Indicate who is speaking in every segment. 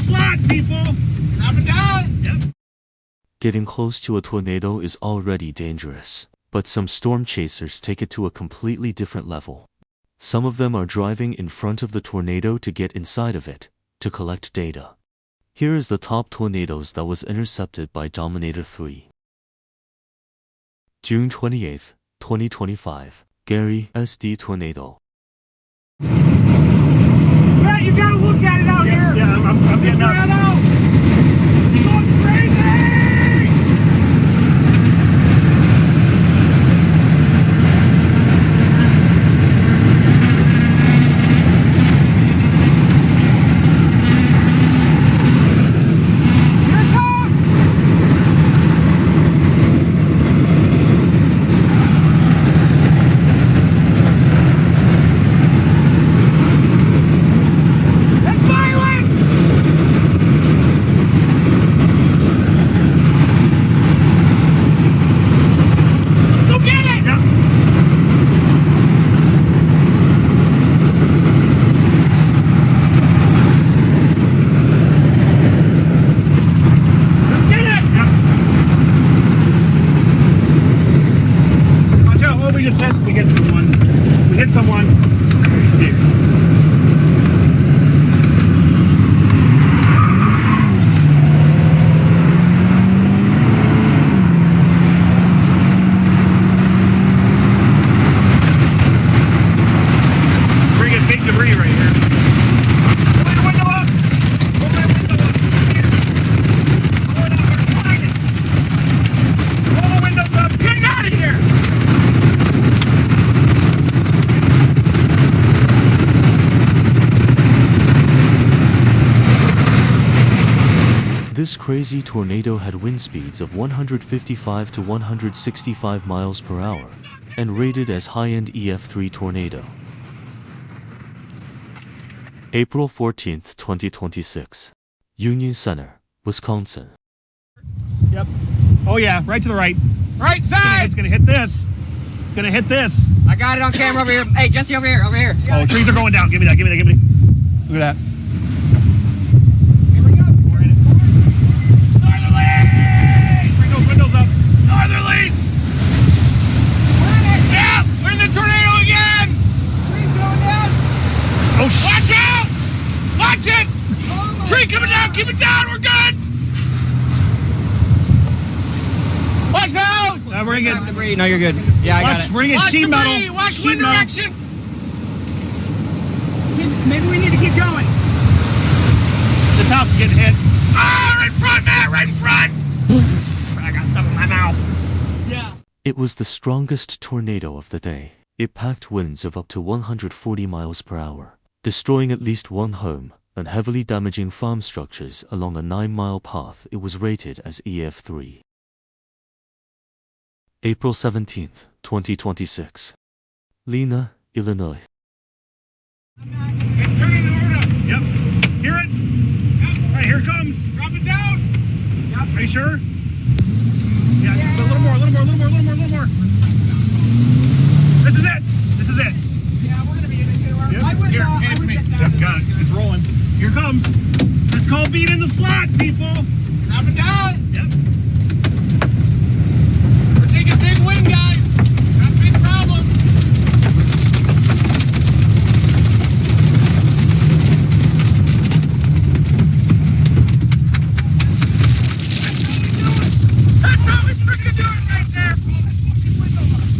Speaker 1: slot, people! Up and down! Yep.
Speaker 2: Getting close to a tornado is already dangerous, but some storm chasers take it to a completely different level. Some of them are driving in front of the tornado to get inside of it, to collect data. Here is the top tornadoes that was intercepted by Dominator 3. June 28, 2025, Gary SD tornado.
Speaker 1: Yeah, you gotta look at it out here! Yeah, I'm getting out. It's going crazy! We hit someone. We're getting big debris right here. Pull that window up. Pull that window up. Here. Pull it up. We're flying. Pull the windows up. Get out of here.
Speaker 2: This crazy tornado had wind speeds of 155 to 165 miles per hour and rated as high-end EF3 tornado. April 14, 2026. Union Center, Wisconsin.
Speaker 1: Yep. Oh yeah, right to the right.
Speaker 3: Right side!
Speaker 1: It's gonna hit this. It's gonna hit this.
Speaker 3: I got it on camera over here. Hey, Jesse, over here, over here.
Speaker 1: Oh, trees are going down. Give me that, give me that, give me that. Look at that.
Speaker 3: Here we go.
Speaker 1: We're in it. Northerlies! Bring those windows up. Northerlies! Yeah! We're in the tornado again!
Speaker 3: Tree's going down.
Speaker 1: Oh,
Speaker 3: Watch out! Watch it!
Speaker 1: Oh
Speaker 3: Tree coming down, keep it down, we're good! Watch the house!
Speaker 1: we're gonna get
Speaker 3: Debris. No, you're good. Yeah, I got it.
Speaker 1: We're gonna get
Speaker 3: Watch
Speaker 1: sheet
Speaker 3: debris,
Speaker 1: metal.
Speaker 3: watch
Speaker 1: Sheet
Speaker 3: wind
Speaker 1: metal.
Speaker 3: direction! Maybe we need to keep going.
Speaker 1: This house is getting hit.
Speaker 3: Oh, right in front, man, right in front! I got stuff in my mouth.
Speaker 1: Yeah.
Speaker 2: It was the strongest tornado of the day. It packed winds of up to 140 miles per hour, destroying at least one home and heavily damaging farm structures along a 9-mile path. It was rated as EF3. April 17, 2026. Lena, Illinois.
Speaker 1: It's turning the order. Yep. Hear it? Yep. All right, here it comes.
Speaker 3: Drop it down!
Speaker 1: Yep. Are you sure? Yeah, just a little more, a little more, a little more, a little more, a little more. This is it. This is it.
Speaker 3: Yeah, we're gonna be in it too.
Speaker 1: Yep.
Speaker 3: I would,
Speaker 1: Here,
Speaker 3: I
Speaker 1: hand
Speaker 3: would
Speaker 1: me.
Speaker 3: check that
Speaker 1: Yep,
Speaker 3: out.
Speaker 1: got it. It's rolling. Here it comes. It's called being in the slot, people.
Speaker 3: Drop it down!
Speaker 1: Yep.
Speaker 3: We're taking big wind, guys. Got big problems. That's how we freaking do it right there.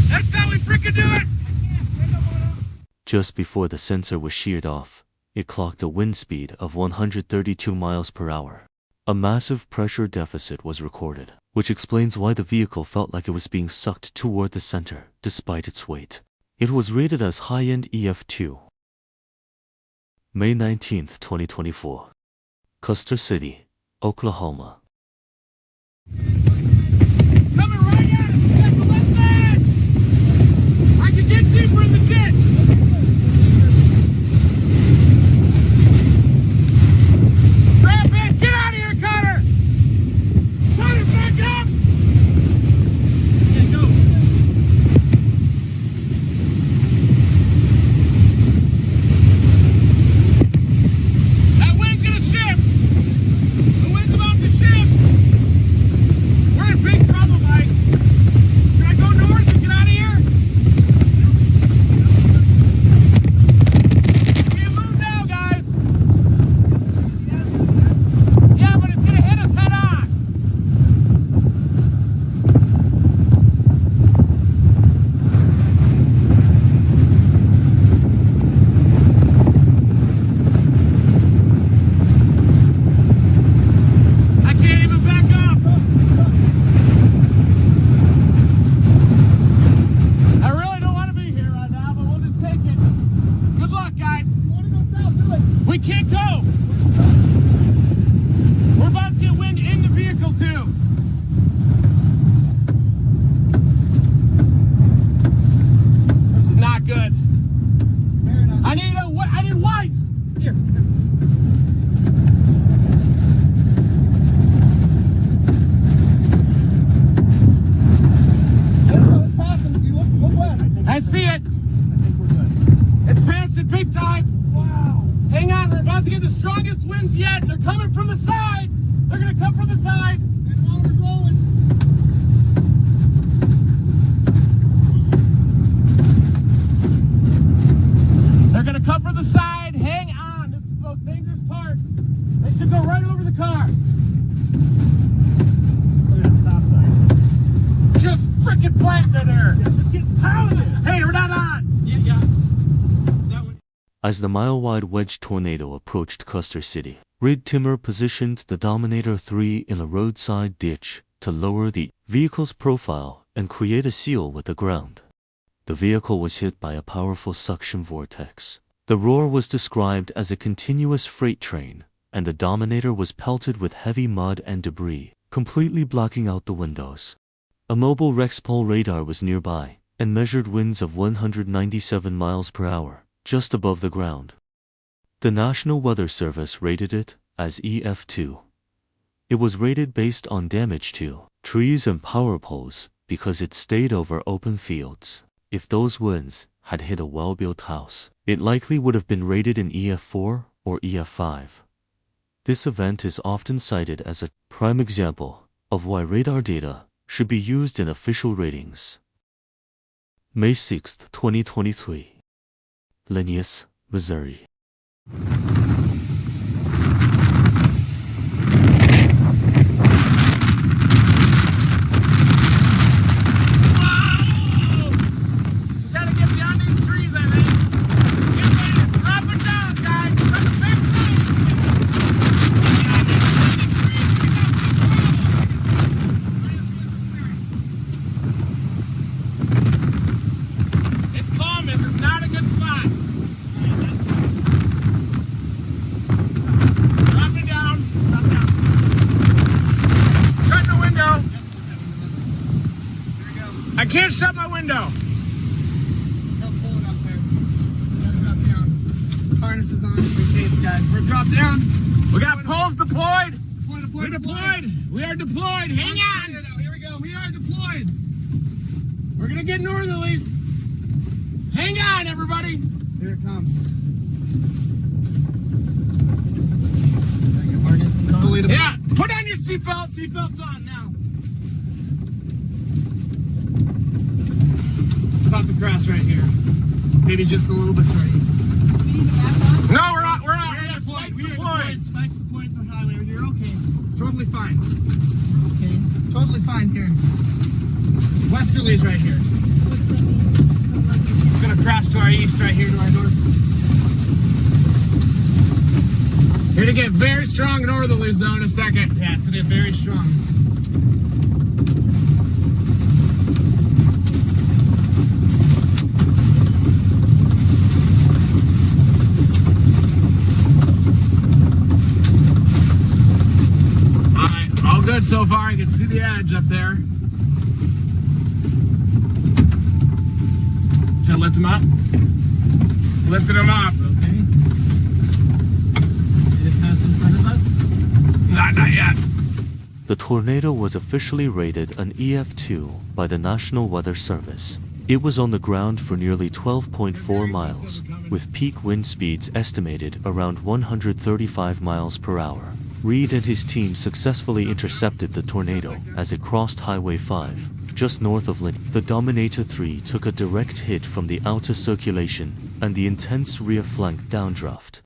Speaker 3: That's how we freaking do it.
Speaker 2: Just before the sensor was sheared off, it clocked a wind speed of 132 miles per hour. A massive pressure deficit was recorded, which explains why the vehicle felt like it was being sucked toward the center despite its weight. It was rated as high-end EF2. May 19, 2024. Custer City, Oklahoma.
Speaker 3: Coming right at us. That's the left edge. I can get deeper in the ditch. Grab it. Get out of here, Cutter. Cutter, back up. Yeah, go. That wind's gonna shift. to get the strongest winds yet. They're coming from the side. They're going to come from the side. And the motor's rolling. They're going to come from the side. Hang on. This is the most dangerous part. They should go right over the car. Look at that stop sign. Just freaking planting it there. Yeah, just get pounded. Hey, we're not on. Yeah. That one.
Speaker 2: As the mile-wide wedge tornado approached Custer City, Red Timmer positioned the Dominator 3 in a roadside ditch to lower the vehicle's profile and create a seal with the ground. The vehicle was hit by a powerful suction vortex. The roar was described as a continuous freight train, and the Dominator was pelted with heavy mud and debris, completely blocking out the windows. A mobile Rexpol radar was nearby and measured winds of 197 miles per hour, just above the ground. The National Weather Service rated it as EF2. It was rated based on damage to trees and power poles because it stayed over open fields. If those winds had hit a well-built house, it likely would have been rated in EF4 or EF5. This event is often cited as a prime example of why radar data should be used in official ratings. May 6, 2023. Lenius, Missouri.
Speaker 3: I can't shut my window.
Speaker 4: Don't pull it up there. Gotta drop down. Harness is on just in case, guys. We're dropped down.
Speaker 3: We got poles deployed.
Speaker 4: We're
Speaker 3: deployed. We are deployed. Hang on.
Speaker 4: Here we go. We are deployed.
Speaker 3: We're gonna get northerlies. Hang on, everybody.
Speaker 4: Here it comes.
Speaker 3: Yeah. Put on your seatbelt.
Speaker 4: Seatbelt's on now. It's about to crash right here. Maybe just a little bit to our east.
Speaker 3: No, we're out.
Speaker 4: We're deployed. Spikes deployed to the highway. You're okay. Totally fine. Okay. Totally fine here. Westerly's right here. It's gonna crash to our east right here to our north.
Speaker 3: Here to get very strong northerly zone in a second.
Speaker 4: Yeah, it's gonna get very strong.
Speaker 3: Good so far. You can see the edge up there. Should I lift him up? Lifted him up.
Speaker 4: Okay. Did it pass in front of us?
Speaker 3: Not yet.
Speaker 2: The tornado was officially rated an EF2 by the National Weather Service. It was on the ground for nearly 12.4 miles, with peak wind speeds estimated around 135 miles per hour. Reed and his team successfully intercepted the tornado as it crossed Highway 5, just north of Lena. The Dominator 3 took a direct hit from the outer circulation and the intense rear flank downdraft.